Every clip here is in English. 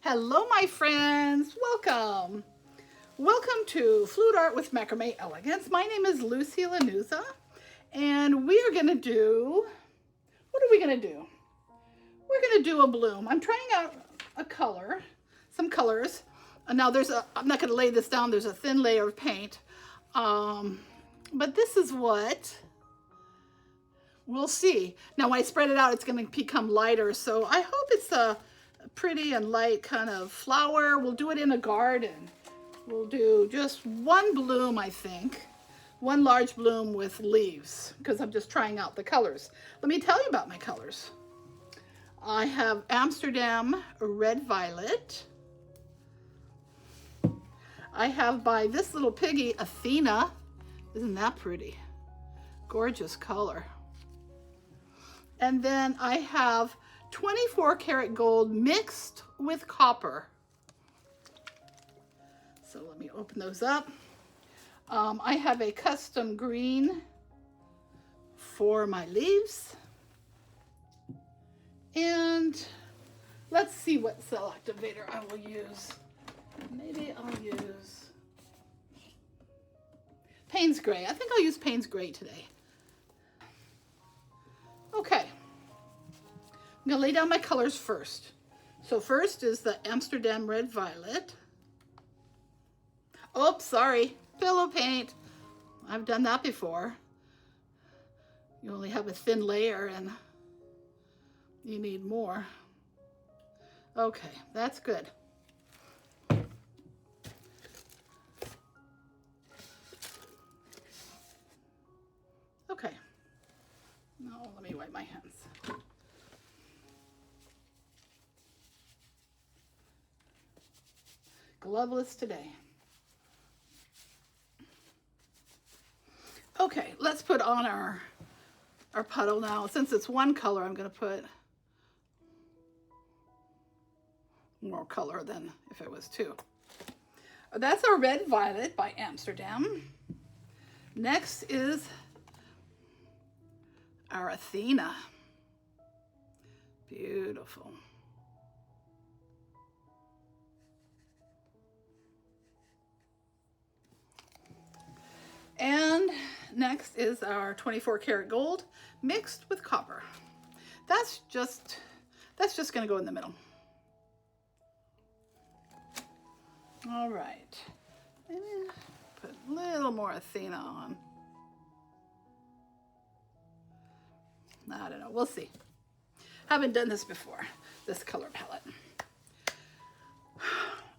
Hello, my friends. Welcome. Welcome to Fluidart with Macrame Elegance. My name is Lucy Lanuza, and we are going to do, what are we going to do? We're going to do a bloom. I'm trying out a color, some colors. Now I'm not going to lay this down. There's a thin layer of paint. But this is what we'll see. Now, when I spread it out, it's going to become lighter. So I hope it's a pretty and light kind of flower. We'll do it in a garden. We'll do just one bloom, I think. One large bloom with leaves, because I'm just trying out the colors. Let me tell you about my colors. I have Amsterdam Red Violet. I have by This Little Piggy, Athena. Isn't that pretty? Gorgeous color. And then I have 24 karat gold mixed with copper. So let me open those up. I have a custom green for my leaves. And let's see what cell activator I will use. Maybe I'll use Payne's Gray. I think I'll use Payne's Gray today. Okay. I'm going to lay down my colors first. So first is the Amsterdam Red Violet. Oops, sorry. Pillow paint. I've done that before. You only have a thin layer and you need more. Okay, that's good. Okay. Now let me wipe my hands. Gloveless today. Okay, let's put on our puddle now. Since it's one color, I'm going to put more color than if it was two. That's our Red Violet by Amsterdam. Next is our Athena. Beautiful. And next is our 24 karat gold mixed with copper. That's just going to go in the middle. All right. Maybe put a little more Athena on. I don't know. We'll see. Haven't done this before, this color palette.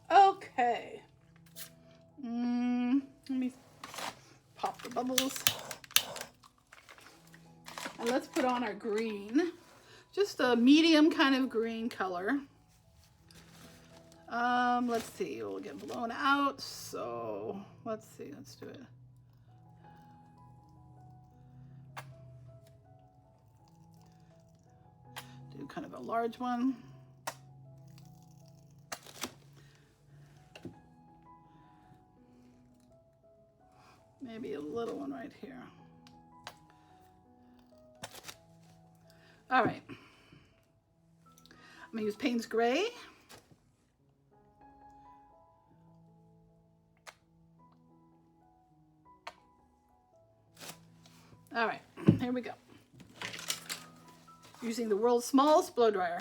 Okay. Let me pop the bubbles. And let's put on our green. Just a medium kind of green color. Let's see, we'll get blown out. So let's see, let's do it. Do kind of a large one. Maybe a little one right here. All right. I'm gonna use Payne's Gray. All right, here we go. Using the world's smallest blow dryer.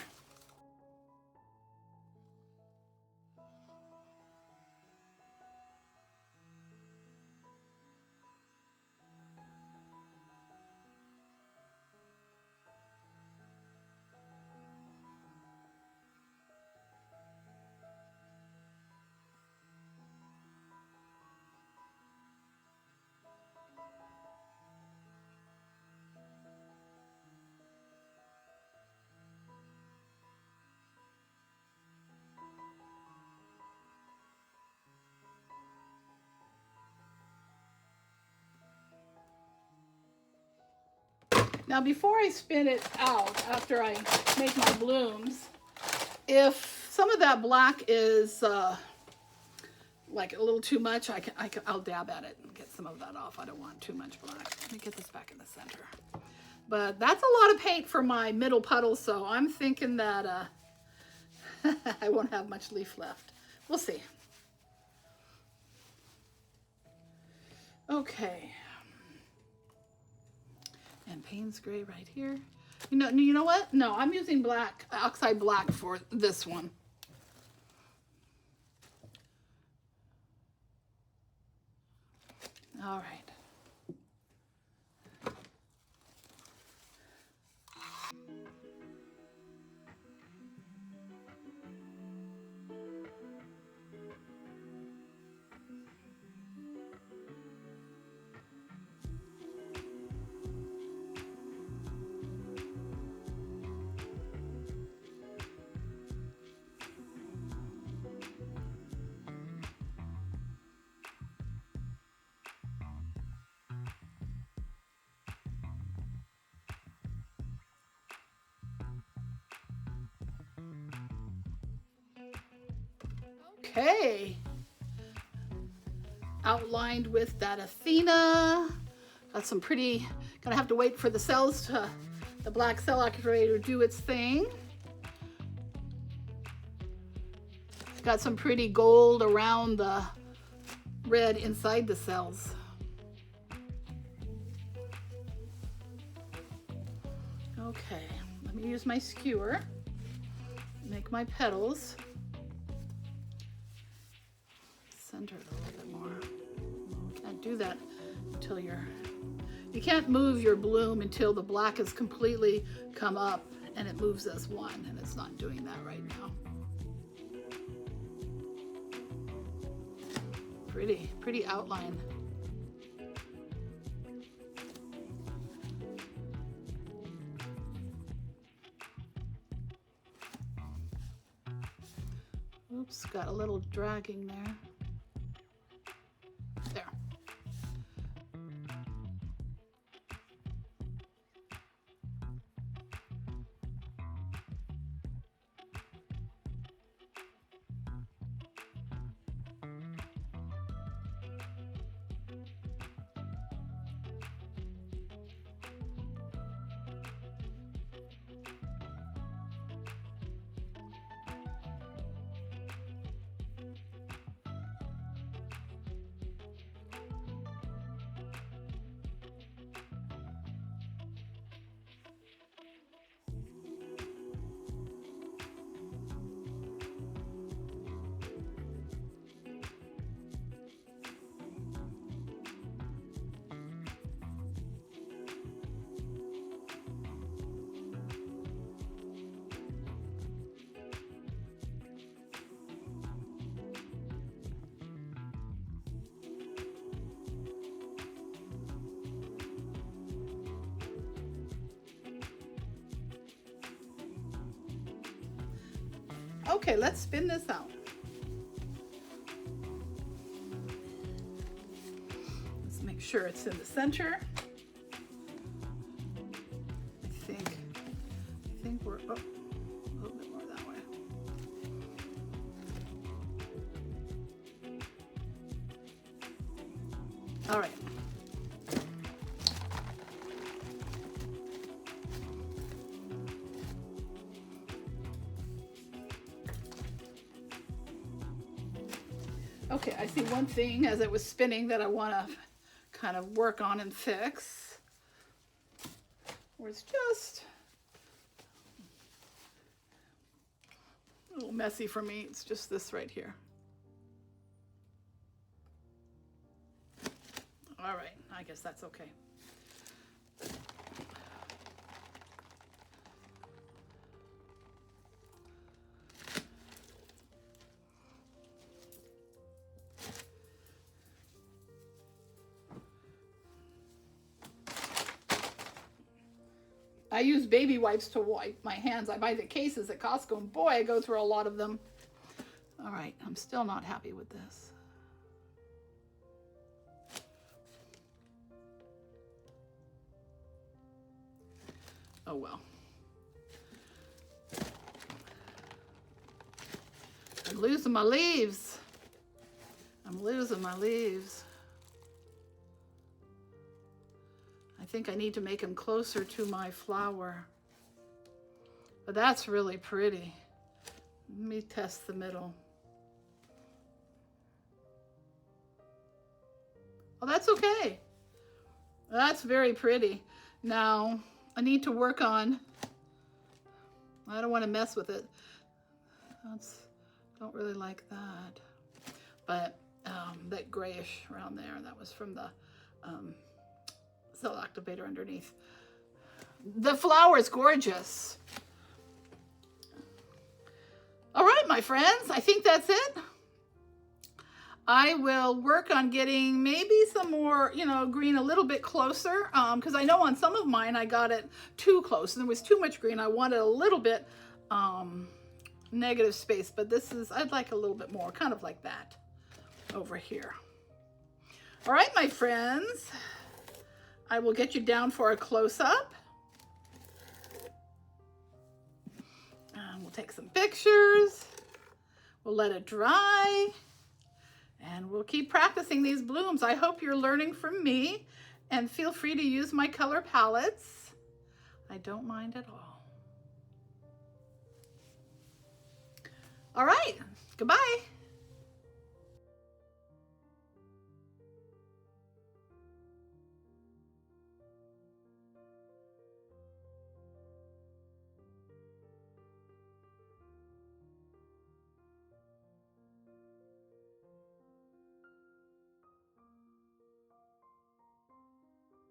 Now, before I spin it out, after I make my blooms, if some of that black is like a little too much, I'll dab at it and get some of that off. I don't want too much black. Let me get this back in the center. But that's a lot of paint for my middle puddle, so I'm thinking that I won't have much leaf left. We'll see. Okay. And Payne's gray right here. You know what? No, I'm using black, oxide black for this one. All right. Okay. Outlined with that Athena. Got some pretty, gonna have to wait for the cells to, the black cell activator to do its thing. Got some pretty gold around the red inside the cells. Okay, let me use my skewer, make my petals. Center it a little bit more. You can't do that until you can't move your bloom until the black has completely come up and it moves as one, and it's not doing that right now. Pretty outline. Oops, got a little dragging there. There. Okay, let's spin this out. Let's make sure it's in the center. I think we're a little bit more that way. All right. Okay, I see one thing as it was spinning that I want to kind of work on and fix. Or it's just a little messy for me. It's just this right here. All right, I guess that's okay. I use baby wipes to wipe my hands. I buy the cases at Costco, and boy, I go through a lot of them. All right, I'm still not happy with this. Oh well. I'm losing my leaves. I'm losing my leaves. I think I need to make them closer to my flower. But that's really pretty. Let me test the middle. Oh, that's okay. That's very pretty. Now, I need to work on, I don't want to mess with it. Don't really like that. But that grayish around there, that was from the cell activator underneath. The flower is gorgeous. All right, my friends, I think that's it. I will work on getting maybe some more, you know, green a little bit closer, because I know on some of mine I got it too close and there was too much green. I wanted a little bit negative space, but this is, I'd like a little bit more, kind of like that over here. All right, my friends, I will get you down for a close-up. We'll take some pictures. We'll let it dry. And we'll keep practicing these blooms. I hope you're learning from me. And feel free to use my color palettes. I don't mind at all. All right, goodbye.